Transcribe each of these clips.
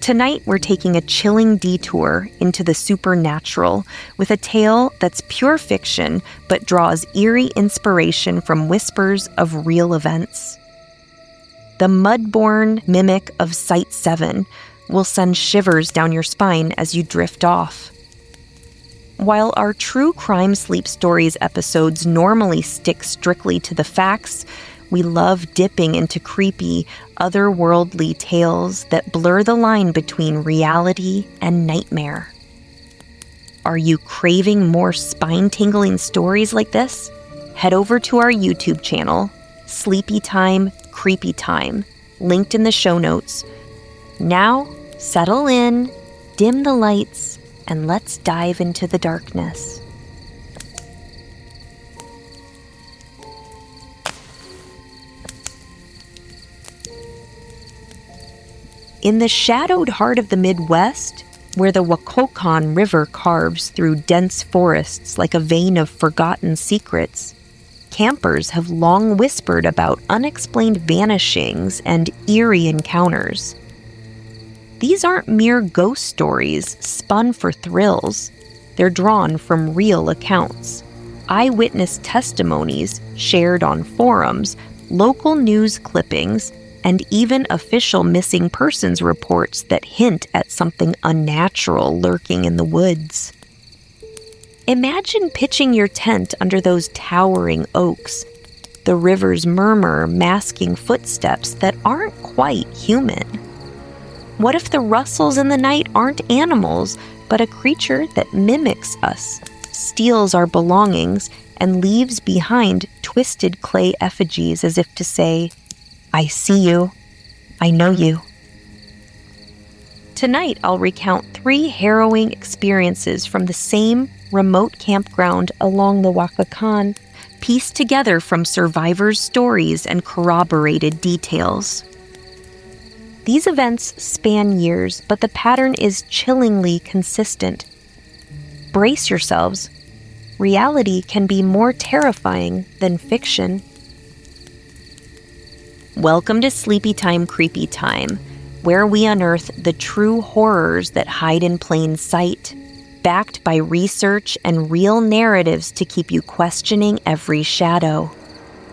Tonight, we're taking a chilling detour into the supernatural with a tale that's pure fiction but draws eerie inspiration from whispers of real events. The Mudborn Mimic of Site 7 will send shivers down your spine as you drift off. While our True Crime Sleep Stories episodes normally stick strictly to the facts, we love dipping into creepy, otherworldly tales that blur the line between reality and nightmare. Are you craving more spine-tingling stories like this? Head over to our YouTube channel, Sleepy Time, Creepy Time, linked in the show notes. Now, settle in, dim the lights, and let's dive into the darkness. In the shadowed heart of the Midwest, where the Waquokan River carves through dense forests like a vein of forgotten secrets, campers have long whispered about unexplained vanishings and eerie encounters. These aren't mere ghost stories spun for thrills. They're drawn from real accounts, eyewitness testimonies shared on forums, local news clippings, and even official missing persons reports that hint at something unnatural lurking in the woods. Imagine pitching your tent under those towering oaks, the river's murmur masking footsteps that aren't quite human. What if the rustles in the night aren't animals, but a creature that mimics us, steals our belongings, and leaves behind twisted clay effigies as if to say, "I see you. I know you." Tonight, I'll recount 3 harrowing experiences from the same remote campground along the Waquokan, pieced together from survivors' stories and corroborated details. These events span years, but the pattern is chillingly consistent. Brace yourselves. Reality can be more terrifying than fiction. Welcome to Sleepy Time, Creepy Time, where we unearth the true horrors that hide in plain sight, backed by research and real narratives to keep you questioning every shadow.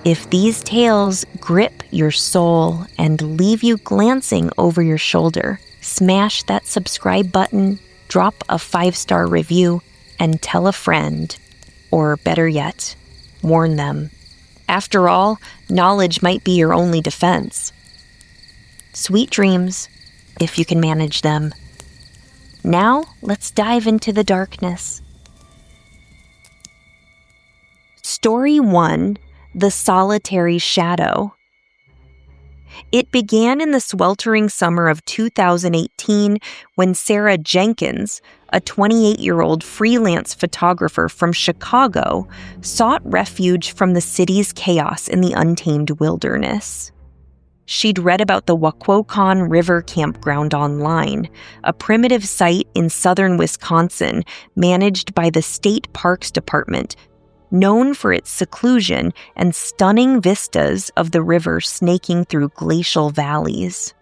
If these tales grip your soul and leave you glancing over your shoulder, smash that subscribe button, drop a 5-star review, and tell a friend. Or better yet, warn them. After all, knowledge might be your only defense. Sweet dreams, if you can manage them. Now, let's dive into the darkness. Story 1, The Solitary Shadow. It began in the sweltering summer of 2018 when Sarah Jenkins, a 28-year-old freelance photographer from Chicago, sought refuge from the city's chaos in the untamed wilderness. She'd read about the Waquokan River campground online, a primitive site in southern Wisconsin managed by the State Parks Department, known for its seclusion and stunning vistas of the river snaking through glacial valleys.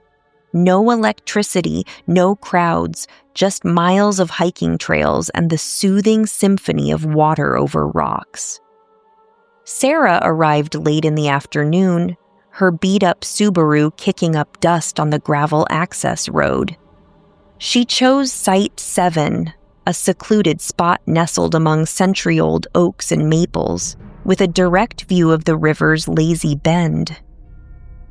No electricity, no crowds, just miles of hiking trails and the soothing symphony of water over rocks. Sarah arrived late in the afternoon, her beat-up Subaru kicking up dust on the gravel access road. She chose Site 7, a secluded spot nestled among century-old oaks and maples, with a direct view of the river's lazy bend.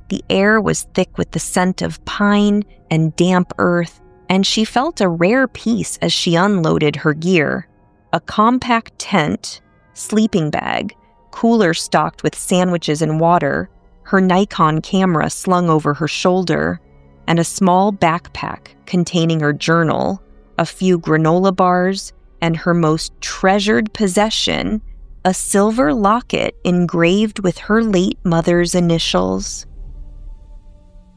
The air was thick with the scent of pine and damp earth, and she felt a rare peace as she unloaded her gear: a compact tent, sleeping bag, cooler stocked with sandwiches and water, her Nikon camera slung over her shoulder, and a small backpack containing her journal, a few granola bars, and her most treasured possession, a silver locket engraved with her late mother's initials.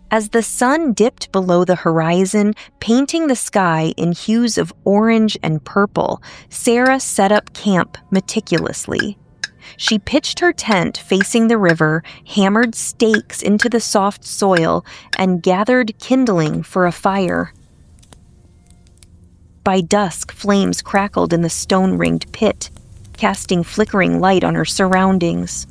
As the sun dipped below the horizon, painting the sky in hues of orange and purple, Sarah set up camp meticulously. She pitched her tent facing the river, hammered stakes into the soft soil, and gathered kindling for a fire. By dusk, flames crackled in the stone-ringed pit, casting flickering light on her surroundings.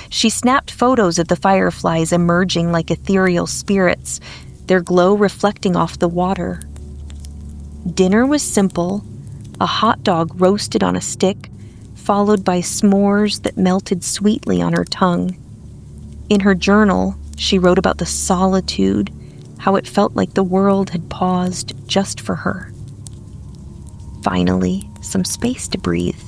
She snapped photos of the fireflies emerging like ethereal spirits, their glow reflecting off the water. Dinner was simple, a hot dog roasted on a stick, followed by s'mores that melted sweetly on her tongue. In her journal, she wrote about the solitude, how it felt like the world had paused just for her. Finally, some space to breathe,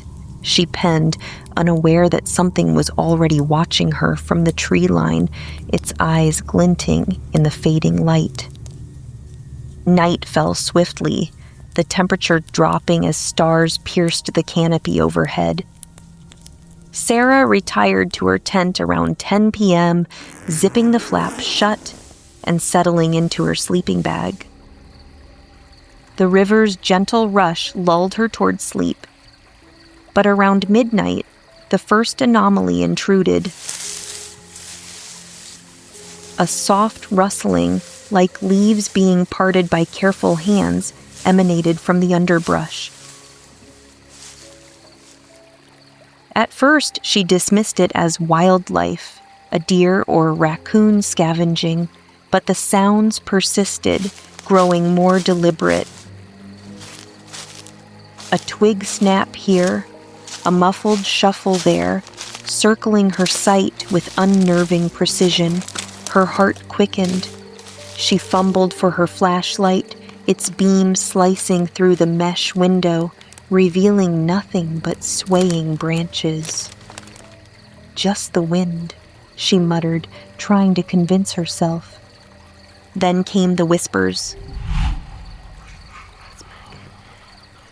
she penned, unaware that something was already watching her from the tree line, its eyes glinting in the fading light. Night fell swiftly, the temperature dropping as stars pierced the canopy overhead. Sarah retired to her tent around 10 p.m., zipping the flap shut and settling into her sleeping bag. The river's gentle rush lulled her toward sleep, but around midnight, the first anomaly intruded. A soft rustling, like leaves being parted by careful hands, emanated from the underbrush. At first, she dismissed it as wildlife, a deer or raccoon scavenging, but the sounds persisted, growing more deliberate. A twig snap here, a muffled shuffle there, circling her sight with unnerving precision. Her heart quickened. She fumbled for her flashlight, its beam slicing through the mesh window, revealing nothing but swaying branches. Just the wind, she muttered, trying to convince herself. Then came the whispers.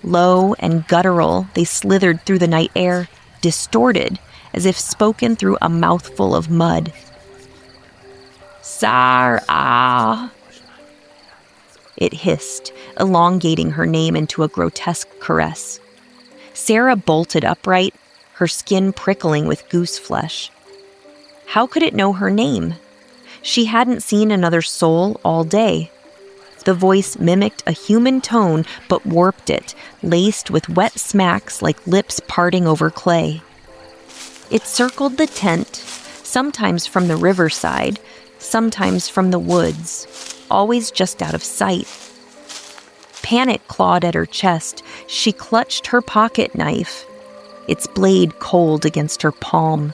Low and guttural, they slithered through the night air, distorted, as if spoken through a mouthful of mud. Sarah! It hissed, elongating her name into a grotesque caress. Sarah bolted upright, her skin prickling with goose flesh. How could it know her name? She hadn't seen another soul all day. The voice mimicked a human tone, but warped it, laced with wet smacks like lips parting over clay. It circled the tent, sometimes from the riverside, sometimes from the woods, always just out of sight. Panic clawed at her chest. She clutched her pocket knife, its blade cold against her palm.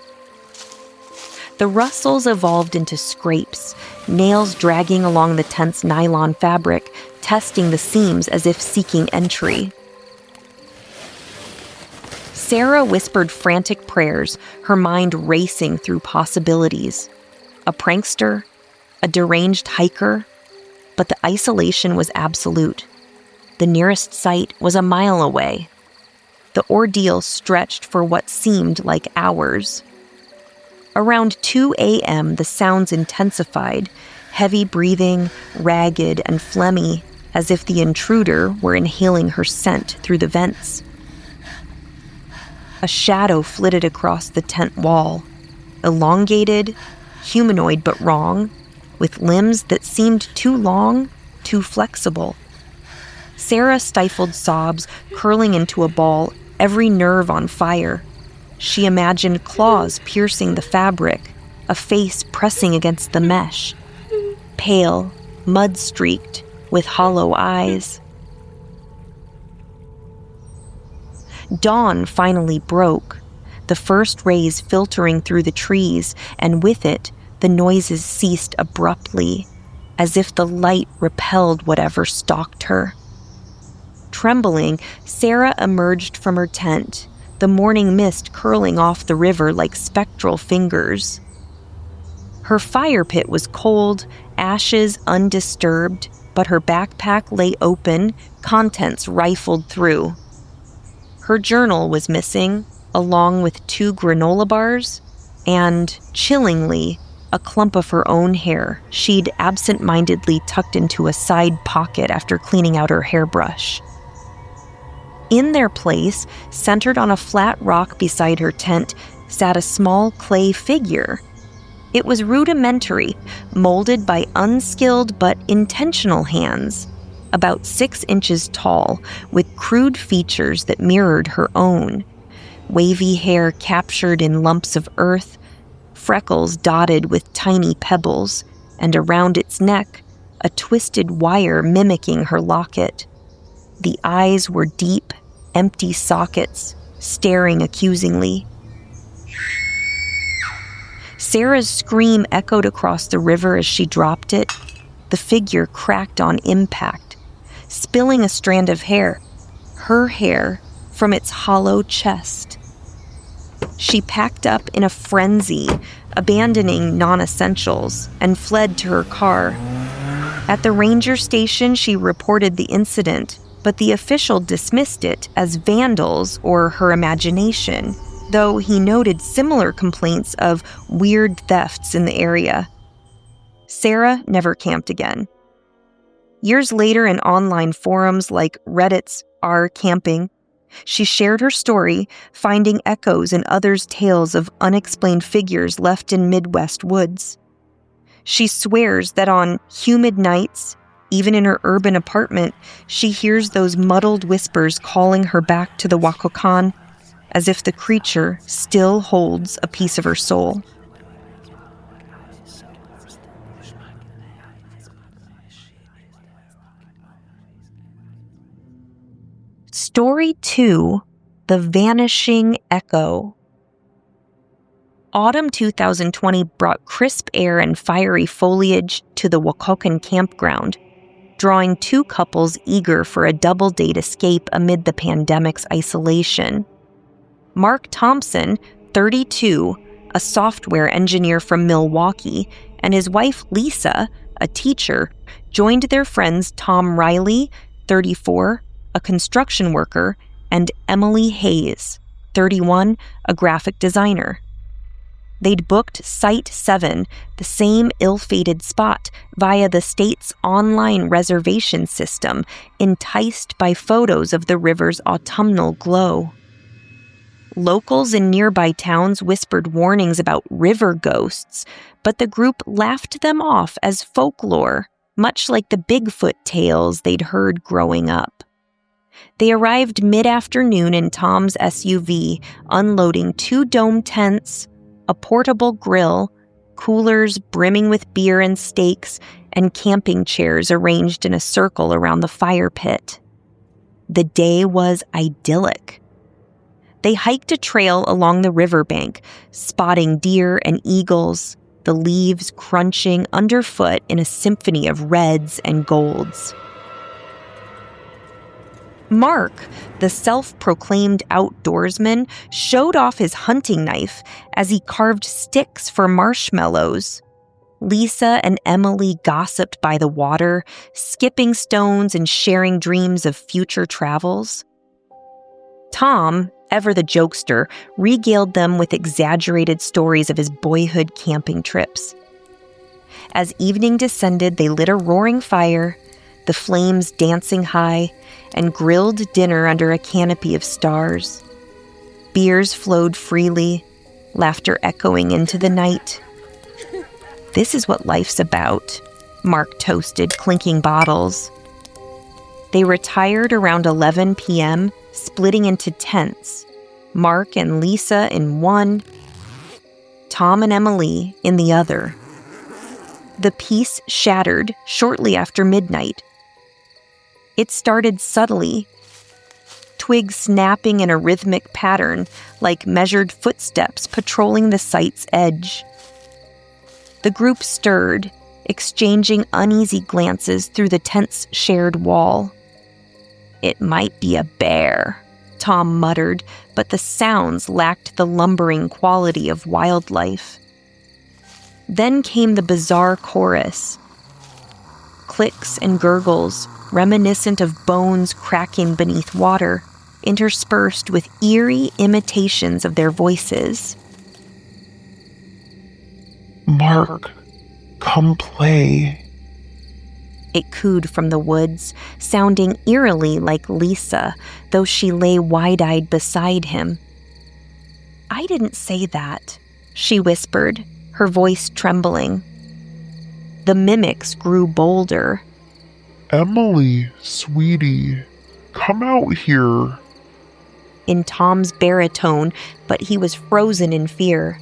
The rustles evolved into scrapes, nails dragging along the tent's nylon fabric, testing the seams as if seeking entry. Sarah whispered frantic prayers, her mind racing through possibilities. A prankster, a deranged hiker, but the isolation was absolute. The nearest site was a mile away. The ordeal stretched for what seemed like hours. Around 2 a.m., the sounds intensified, heavy breathing, ragged and phlegmy, as if the intruder were inhaling her scent through the vents. A shadow flitted across the tent wall, elongated, humanoid but wrong, with limbs that seemed too long, too flexible. Sarah stifled sobs, curling into a ball, every nerve on fire. She imagined claws piercing the fabric, a face pressing against the mesh. Pale, mud-streaked, with hollow eyes. Dawn finally broke, the first rays filtering through the trees, and with it, the noises ceased abruptly, as if the light repelled whatever stalked her. Trembling, Sarah emerged from her tent, the morning mist curling off the river like spectral fingers. Her fire pit was cold, ashes undisturbed, but her backpack lay open, contents rifled through. Her journal was missing, along with 2 granola bars, and, chillingly, a clump of her own hair she'd absent-mindedly tucked into a side pocket after cleaning out her hairbrush. In their place, centered on a flat rock beside her tent, sat a small clay figure. It was rudimentary, molded by unskilled but intentional hands, about 6 inches tall, with crude features that mirrored her own. Wavy hair captured in lumps of earth, freckles dotted with tiny pebbles, and around its neck, a twisted wire mimicking her locket. The eyes were deep, empty sockets, staring accusingly. Sarah's scream echoed across the river as she dropped it. The figure cracked on impact, spilling a strand of hair, her hair, from its hollow chest. She packed up in a frenzy, abandoning non-essentials, and fled to her car. At the ranger station, she reported the incident, but the official dismissed it as vandals or her imagination, though he noted similar complaints of weird thefts in the area. Sarah never camped again. Years later, in online forums like Reddit's R Camping, she shared her story, finding echoes in others' tales of unexplained figures left in Midwest woods. She swears that on humid nights, even in her urban apartment, she hears those muddled whispers calling her back to the Waquokan, as if the creature still holds a piece of her soul. Story 2, The Vanishing Echo. Autumn 2020 brought crisp air and fiery foliage to the Waquokan campground, drawing 2 couples eager for a double-date escape amid the pandemic's isolation. Mark Thompson, 32, a software engineer from Milwaukee, and his wife Lisa, a teacher, joined their friends Tom Riley, 34, a construction worker, and Emily Hayes, 31, a graphic designer. They'd booked Site 7, the same ill-fated spot, via the state's online reservation system, enticed by photos of the river's autumnal glow. Locals in nearby towns whispered warnings about river ghosts, but the group laughed them off as folklore, much like the Bigfoot tales they'd heard growing up. They arrived mid-afternoon in Tom's SUV, unloading 2 dome tents, a portable grill, coolers brimming with beer and steaks, and camping chairs arranged in a circle around the fire pit. The day was idyllic. They hiked a trail along the riverbank, spotting deer and eagles, the leaves crunching underfoot in a symphony of reds and golds. Mark, the self-proclaimed outdoorsman, showed off his hunting knife as he carved sticks for marshmallows. Lisa and Emily gossiped by the water, skipping stones and sharing dreams of future travels. Tom, ever the jokester, regaled them with exaggerated stories of his boyhood camping trips. As evening descended, they lit a roaring fire, the flames dancing high, and grilled dinner under a canopy of stars. Beers flowed freely, laughter echoing into the night. "This is what life's about," Mark toasted, clinking bottles. They retired around 11 p.m., splitting into tents, Mark and Lisa in one, Tom and Emily in the other. The peace shattered shortly after midnight. It started subtly, twigs snapping in a rhythmic pattern like measured footsteps patrolling the site's edge. The group stirred, exchanging uneasy glances through the tent's shared wall. "It might be a bear," Tom muttered, but the sounds lacked the lumbering quality of wildlife. Then came the bizarre chorus. Clicks and gurgles, reminiscent of bones cracking beneath water, interspersed with eerie imitations of their voices. "Mark, come play," it cooed from the woods, sounding eerily like Lisa, though she lay wide-eyed beside him. "I didn't say that," she whispered, her voice trembling. The mimics grew bolder. Emily, sweetie, come out here. In Tom's baritone, but he was frozen in fear.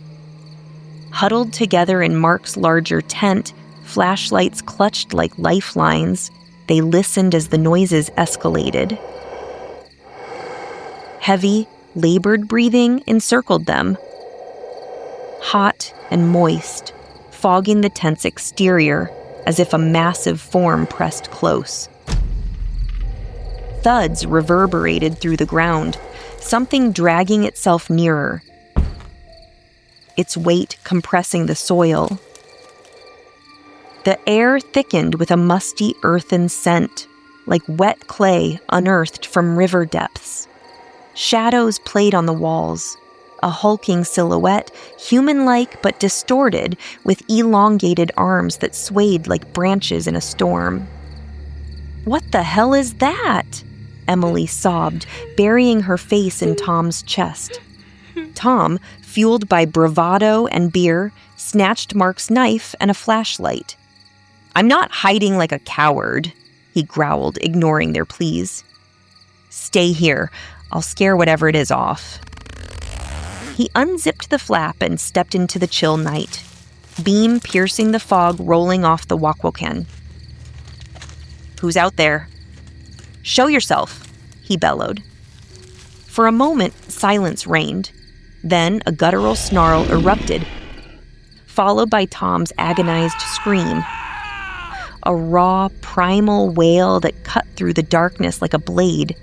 Huddled together in Mark's larger tent, flashlights clutched like lifelines, they listened as the noises escalated. Heavy, labored breathing encircled them. Hot and moist, fogging the tent's exterior as if a massive form pressed close. Thuds reverberated through the ground, something dragging itself nearer, its weight compressing the soil. The air thickened with a musty earthen scent, like wet clay unearthed from river depths. Shadows played on the walls, a hulking silhouette, human-like but distorted, with elongated arms that swayed like branches in a storm. "What the hell is that?" Emily sobbed, burying her face in Tom's chest. Tom, fueled by bravado and beer, snatched Mark's knife and a flashlight. "I'm not hiding like a coward," he growled, ignoring their pleas. "Stay here. I'll scare whatever it is off." He unzipped the flap and stepped into the chill night, beam piercing the fog rolling off the Waquokan. "Who's out there?" "Show yourself," he bellowed. For a moment, silence reigned. Then a guttural snarl erupted, followed by Tom's agonized scream. A raw, primal wail that cut through the darkness like a blade,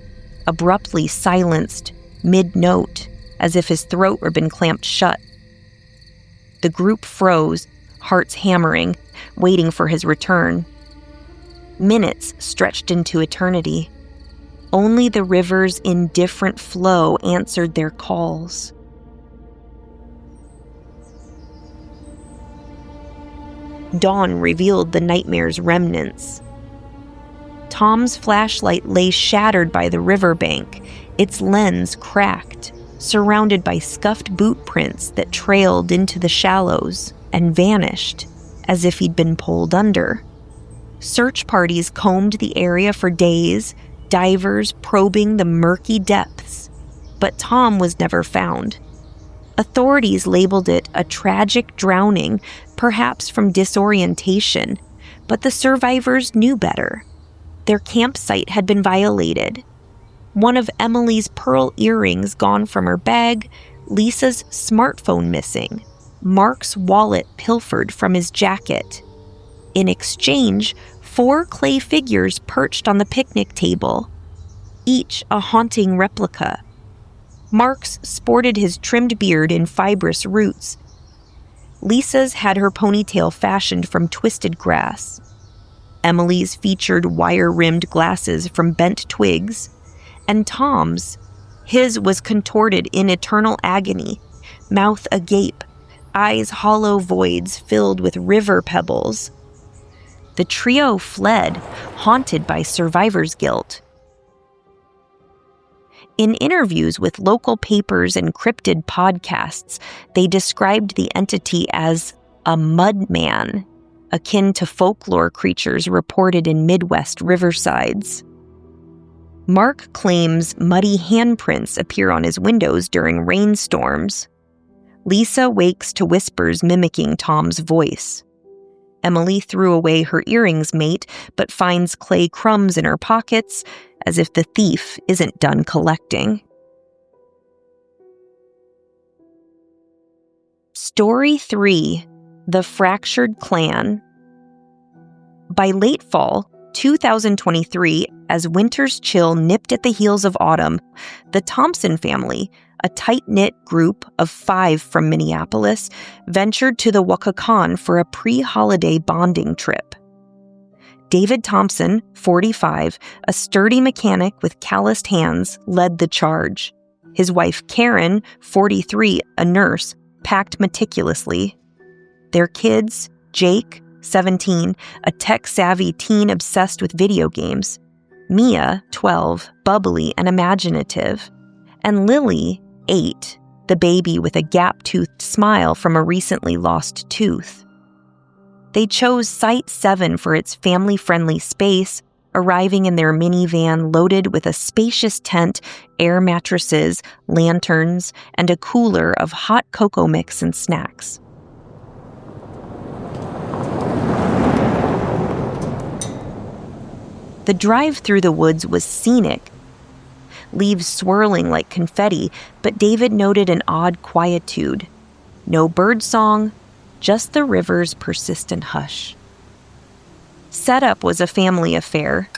abruptly silenced, mid-note, as if his throat had been clamped shut. The group froze, hearts hammering, waiting for his return. Minutes stretched into eternity. Only the river's indifferent flow answered their calls. Dawn revealed the nightmare's remnants. Tom's flashlight lay shattered by the riverbank, its lens cracked, surrounded by scuffed boot prints that trailed into the shallows and vanished as if he'd been pulled under. Search parties combed the area for days, divers probing the murky depths, but Tom was never found. Authorities labeled it a tragic drowning, perhaps from disorientation, but the survivors knew better. Their campsite had been violated. One of Emily's pearl earrings gone from her bag, Lisa's smartphone missing, Mark's wallet pilfered from his jacket. In exchange, 4 clay figures perched on the picnic table, each a haunting replica. Mark's sported his trimmed beard in fibrous roots. Lisa's had her ponytail fashioned from twisted grass. Emily's featured wire-rimmed glasses from bent twigs. And Tom's, his was contorted in eternal agony, mouth agape, eyes hollow voids filled with river pebbles. The trio fled, haunted by survivor's guilt. In interviews with local papers and cryptid podcasts, they described the entity as a mudman, akin to folklore creatures reported in Midwest riversides. Mark claims muddy handprints appear on his windows during rainstorms. Lisa wakes to whispers mimicking Tom's voice. Emily threw away her earrings mate, but finds clay crumbs in her pockets, as if the thief isn't done collecting. Story 3: The Fractured Clan. By late fall 2023, as winter's chill nipped at the heels of autumn, the Thompson family, a tight-knit group of 5 from Minneapolis, ventured to the Waquokan for a pre-holiday bonding trip. David Thompson, 45, a sturdy mechanic with calloused hands, led the charge. His wife Karen, 43, a nurse, packed meticulously. Their kids, Jake, 17, a tech-savvy teen obsessed with video games, Mia, 12, bubbly and imaginative, and Lily, 8, the baby with a gap-toothed smile from a recently lost tooth. They chose Site 7 for its family-friendly space, arriving in their minivan loaded with a spacious tent, air mattresses, lanterns, and a cooler of hot cocoa mix and snacks. The drive through the woods was scenic, leaves swirling like confetti, but David noted an odd quietude. No birdsong, just the river's persistent hush. Setup was a family affair.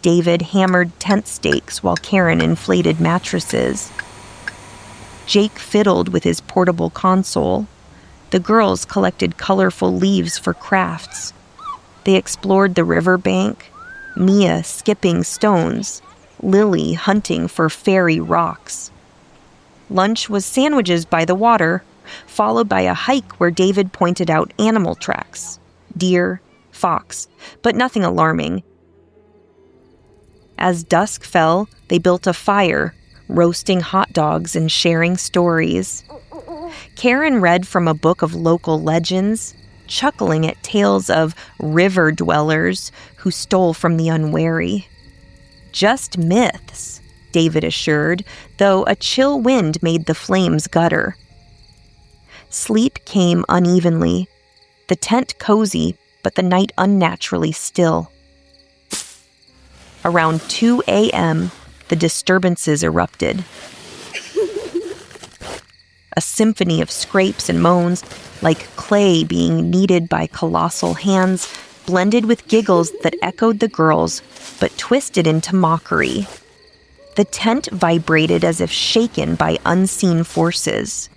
David hammered tent stakes while Karen inflated mattresses. Jake fiddled with his portable console. The girls collected colorful leaves for crafts. They explored the riverbank, Mia skipping stones, Lily hunting for fairy rocks. Lunch was sandwiches by the water, followed by a hike where David pointed out animal tracks, deer, fox, but nothing alarming. As dusk fell, they built a fire, roasting hot dogs and sharing stories. Karen read from a book of local legends, chuckling at tales of river dwellers who stole from the unwary. Just myths, David assured, though a chill wind made the flames gutter. Sleep came unevenly, the tent cozy, but the night unnaturally still. Around 2 a.m., the disturbances erupted. A symphony of scrapes and moans, like clay being kneaded by colossal hands, blended with giggles that echoed the girls, but twisted into mockery. The tent vibrated as if shaken by unseen forces.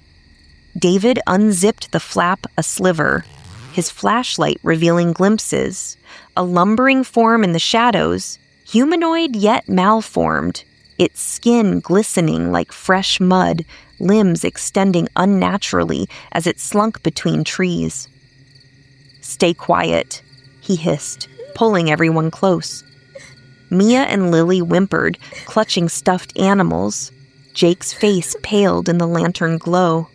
David unzipped the flap a sliver, his flashlight revealing glimpses, a lumbering form in the shadows, humanoid yet malformed, its skin glistening like fresh mud, limbs extending unnaturally as it slunk between trees. "Stay quiet," he hissed, pulling everyone close. Mia and Lily whimpered, clutching stuffed animals. Jake's face paled in the lantern glow.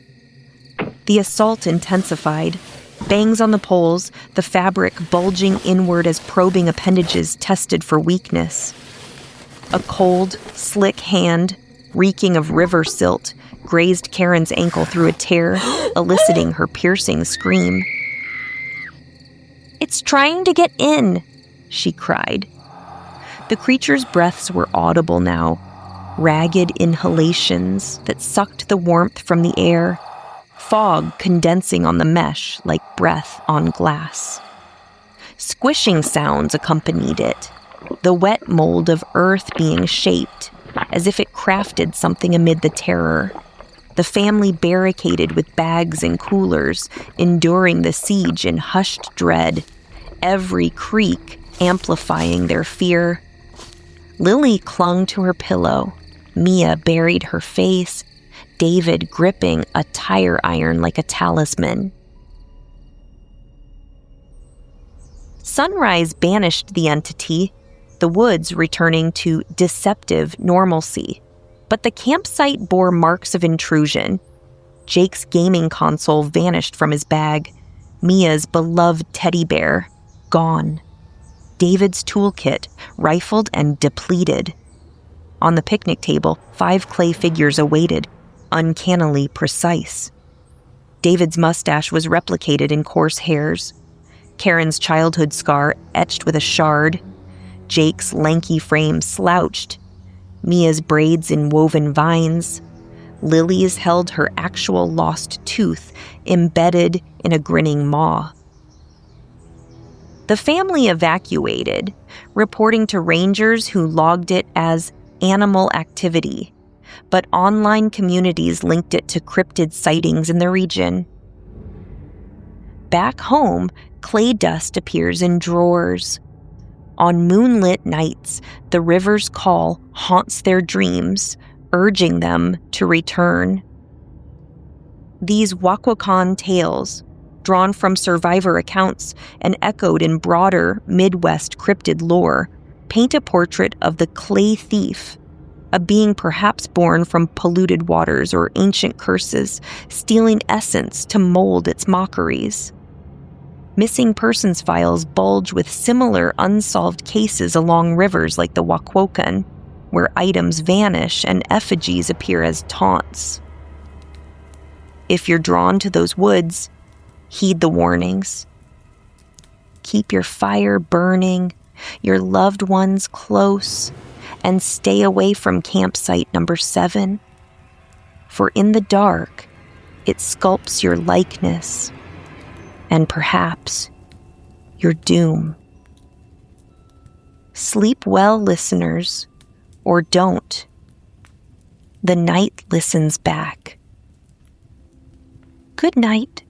The assault intensified. Bangs on the poles, the fabric bulging inward as probing appendages tested for weakness. A cold, slick hand, reeking of river silt, grazed Karen's ankle through a tear, eliciting her piercing scream. "It's trying to get in," she cried. The creature's breaths were audible now, ragged inhalations that sucked the warmth from the air, fog condensing on the mesh like breath on glass. Squishing sounds accompanied it, the wet mold of earth being shaped, as if it crafted something amid the terror. The family barricaded with bags and coolers, enduring the siege in hushed dread, every creak amplifying their fear. Lily clung to her pillow. Mia buried her face, David gripping a tire iron like a talisman. Sunrise banished the entity, the woods returning to deceptive normalcy. But the campsite bore marks of intrusion. Jake's gaming console vanished from his bag. Mia's beloved teddy bear, gone. David's toolkit, rifled and depleted. On the picnic table, 5 clay figures awaited, uncannily precise. David's mustache was replicated in coarse hairs. Karen's childhood scar etched with a shard. Jake's lanky frame slouched. Mia's braids in woven vines. Lily's held her actual lost tooth embedded in a grinning maw. The family evacuated, reporting to rangers who logged it as animal activity, but online communities linked it to cryptid sightings in the region. Back home, clay dust appears in drawers. On moonlit nights, the river's call haunts their dreams, urging them to return. These Waquokan tales, drawn from survivor accounts and echoed in broader Midwest cryptid lore, paint a portrait of the clay thief, a being perhaps born from polluted waters or ancient curses, stealing essence to mold its mockeries. Missing persons files bulge with similar unsolved cases along rivers like the Waquokan, where items vanish and effigies appear as taunts. If you're drawn to those woods, heed the warnings. Keep your fire burning, your loved ones close, and stay away from campsite number 7. For in the dark, it sculpts your likeness, and perhaps your doom. Sleep well, listeners, or don't. The night listens back. Good night.